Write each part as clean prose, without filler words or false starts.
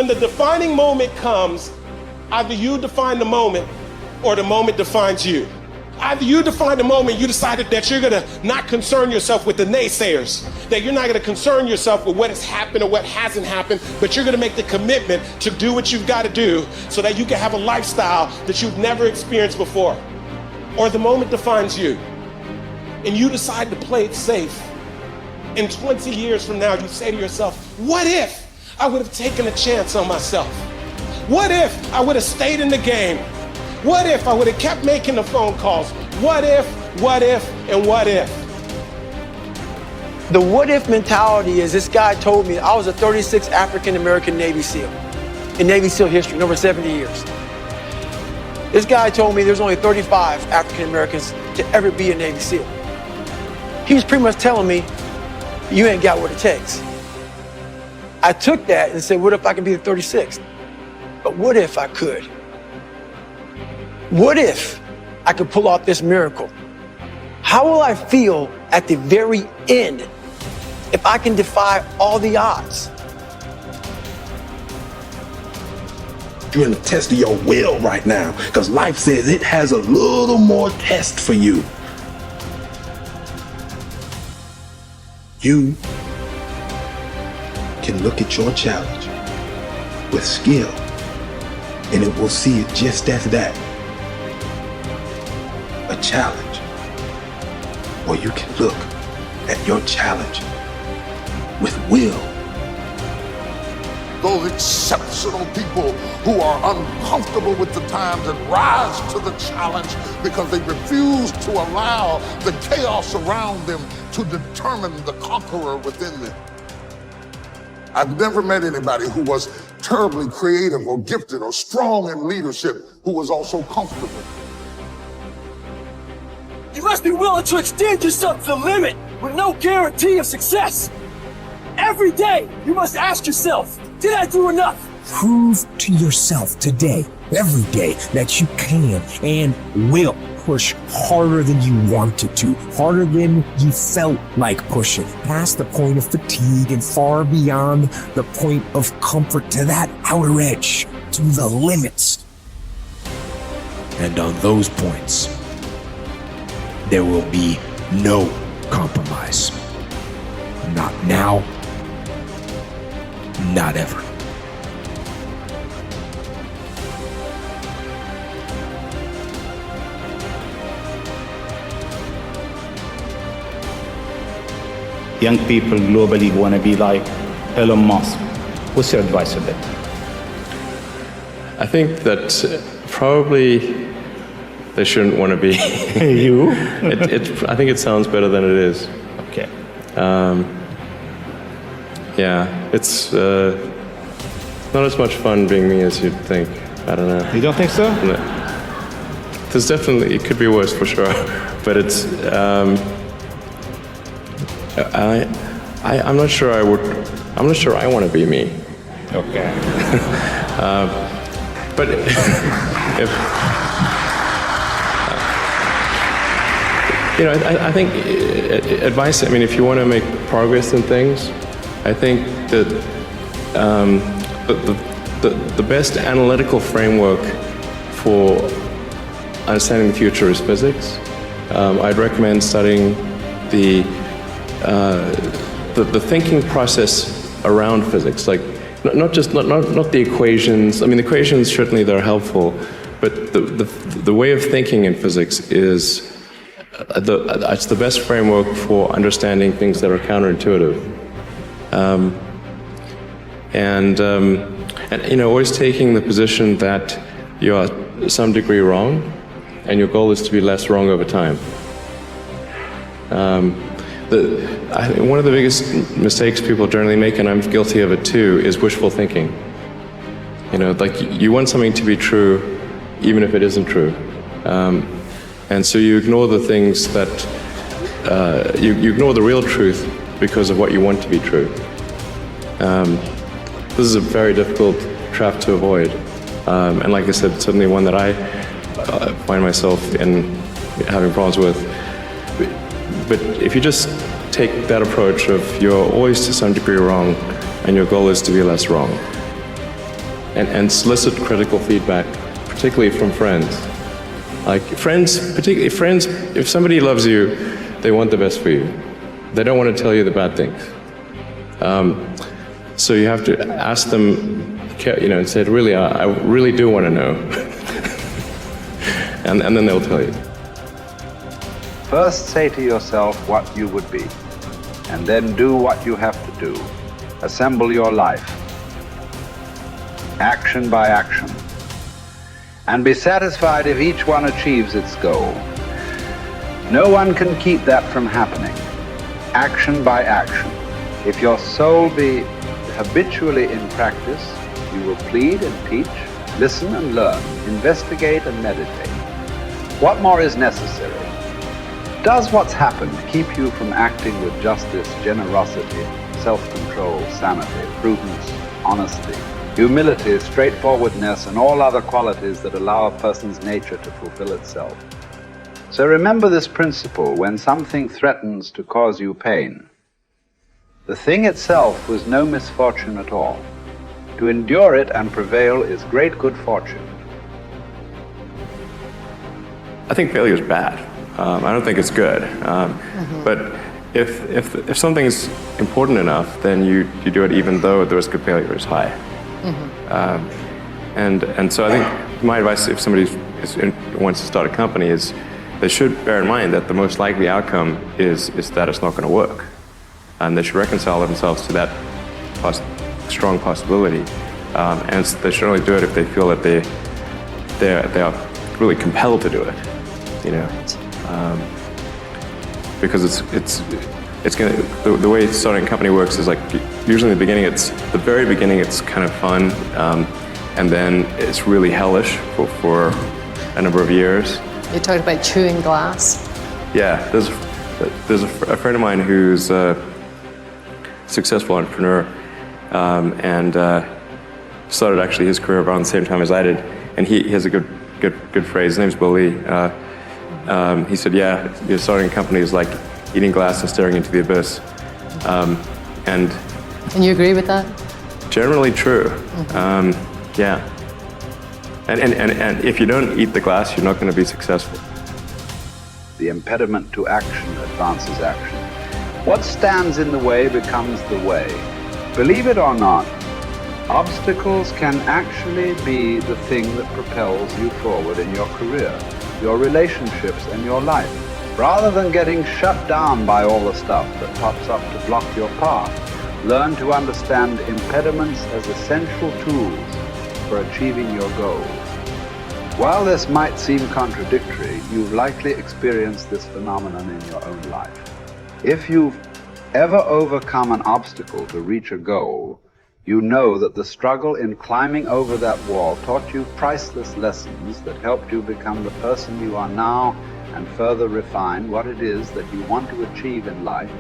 when the defining moment comes, either you define the moment or the moment defines you. Either you define the moment, you decided that you're gonna not concern yourself with the naysayers, that you're not gonna concern yourself with what has happened or what hasn't happened, but you're gonna make the commitment to do what you've gotta do so that you can have a lifestyle that you've never experienced before. Or the moment defines you, and you decide to play it safe. And 20 years from now, you say to yourself, what if I would have taken a chance on myself? What if I would have stayed in the game? What if I would have kept making the phone calls? What if, and what if? The what if mentality is, this guy told me I was a 36th African-American Navy SEAL in Navy SEAL history, in over 70 years. This guy told me there's only 35 African-Americans to ever be a Navy SEAL. He was pretty much telling me, you ain't got what it takes. I took that and said, what if I can be the 36th? But what if I could? What if I could pull off this miracle? How will I feel at the very end if I can defy all the odds? You're in the test of your will right now, because life says it has a little more test for you. You can look at your challenge with skill, and it will see it just as that. A challenge. Or you can look at your challenge with will. Those exceptional people who are uncomfortable with the times and rise to the challenge because they refuse to allow the chaos around them to determine the conqueror within them. I've never met anybody who was terribly creative or gifted or strong in leadership who was also comfortable. You must be willing to extend yourself to the limit with no guarantee of success. Every day, you must ask yourself, did I do enough? Prove to yourself today, every day, that you can and will push harder than you wanted to, harder than you felt like pushing, past the point of fatigue and far beyond the point of comfort, to that outer edge, to the limits. And on those points, there will be no compromise. Not now, not ever. Young people globally want to be like Elon Musk. What's your advice on that? I think that probably they shouldn't want to be. You? I think it sounds better than it is. Okay. Yeah, it's not as much fun being me as you'd think. I don't know. You don't think so? No. There's definitely, it could be worse for sure, but it's, I'm not sure I'm not sure I want to be me. Okay. But if, you know, I think advice, I mean, if you want to make progress in things, I think that the best analytical framework for understanding the future is physics. I'd recommend studying the thinking process around physics, like not the equations. I mean, the equations certainly they're helpful, but the way of thinking in physics is it's the best framework for understanding things that are counterintuitive. And you know, always taking the position that you are to some degree wrong, and your goal is to be less wrong over time. I think one of the biggest mistakes people generally make, and I'm guilty of it too, is wishful thinking. You know, like you want something to be true, even if it isn't true. And so you ignore the things that, you ignore the real truth because of what you want to be true. This is a very difficult trap to avoid. And like I said, certainly one that I find myself in having problems with. But if you just take that approach of you're always to some degree wrong and your goal is to be less wrong, and solicit critical feedback, particularly from friends. Like friends, particularly friends, if somebody loves you, they want the best for you. They don't want to tell you the bad things. So you have to ask them, and say, really, I really do want to know. and then they'll tell you. First say to yourself what you would be, and then do what you have to do. Assemble your life, action by action, and be satisfied if each one achieves its goal. No one can keep that from happening. Action by action. If your soul be habitually in practice, you will plead and teach, listen and learn, investigate and meditate. What more is necessary? Does what's happened keep you from acting with justice, generosity, self-control, sanity, prudence, honesty, humility, straightforwardness, and all other qualities that allow a person's nature to fulfill itself? So remember this principle when something threatens to cause you pain. The thing itself was no misfortune at all. To endure it and prevail is great good fortune. I think failure is bad. I don't think it's good. But if something's important enough, then you do it even though the risk of failure is high. And so I think my advice if somebody wants to start a company is they should bear in mind that the most likely outcome is that it's not going to work. And they should reconcile themselves to that strong possibility. And they should only do it if they feel that they are really compelled to do it. Because it's going to, the way starting a company works is like usually in the very beginning it's kind of fun, and then it's really hellish for a number of years. You talked about chewing glass. Yeah, there's a friend of mine who's a successful entrepreneur, and started actually his career around the same time as I did, and he has a good phrase. His name's Bill Lee. He said, "Yeah, starting a company is like eating glass and staring into the abyss," and you agree with that? Generally true. Yeah. And if you don't eat the glass, you're not going to be successful. The impediment to action advances action. What stands in the way becomes the way. Believe it or not, obstacles can actually be the thing that propels you forward in your career, your relationships, and your life. Rather than getting shut down by all the stuff that pops up to block your path, learn to understand impediments as essential tools for achieving your goals. While this might seem contradictory, you've likely experienced this phenomenon in your own life. If you've ever overcome an obstacle to reach a goal, you know that the struggle in climbing over that wall taught you priceless lessons that helped you become the person you are now and further refine what it is that you want to achieve in life.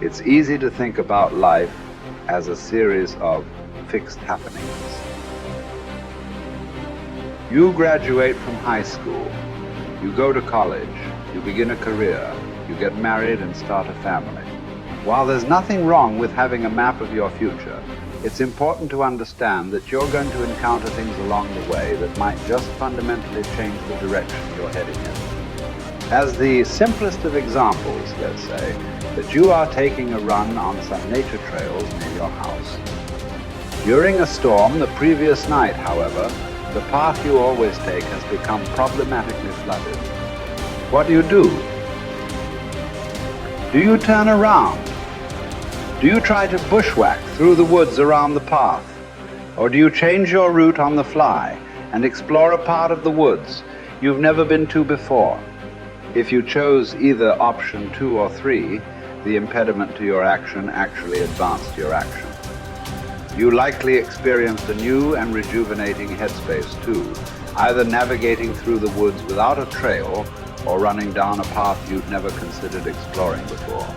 It's easy to think about life as a series of fixed happenings. You graduate from high school, you go to college, you begin a career, you get married and start a family. While there's nothing wrong with having a map of your future, it's important to understand that you're going to encounter things along the way that might just fundamentally change the direction you're heading in. As the simplest of examples, let's say, that you are taking a run on some nature trails near your house. During a storm the previous night, however, the path you always take has become problematically flooded. What do? Do you turn around? Do you try to bushwhack through the woods around the path? Or do you change your route on the fly and explore a part of the woods you've never been to before? If you chose either option 2 or 3, the impediment to your action actually advanced your action. You likely experienced a new and rejuvenating headspace too, either navigating through the woods without a trail or running down a path you'd never considered exploring before.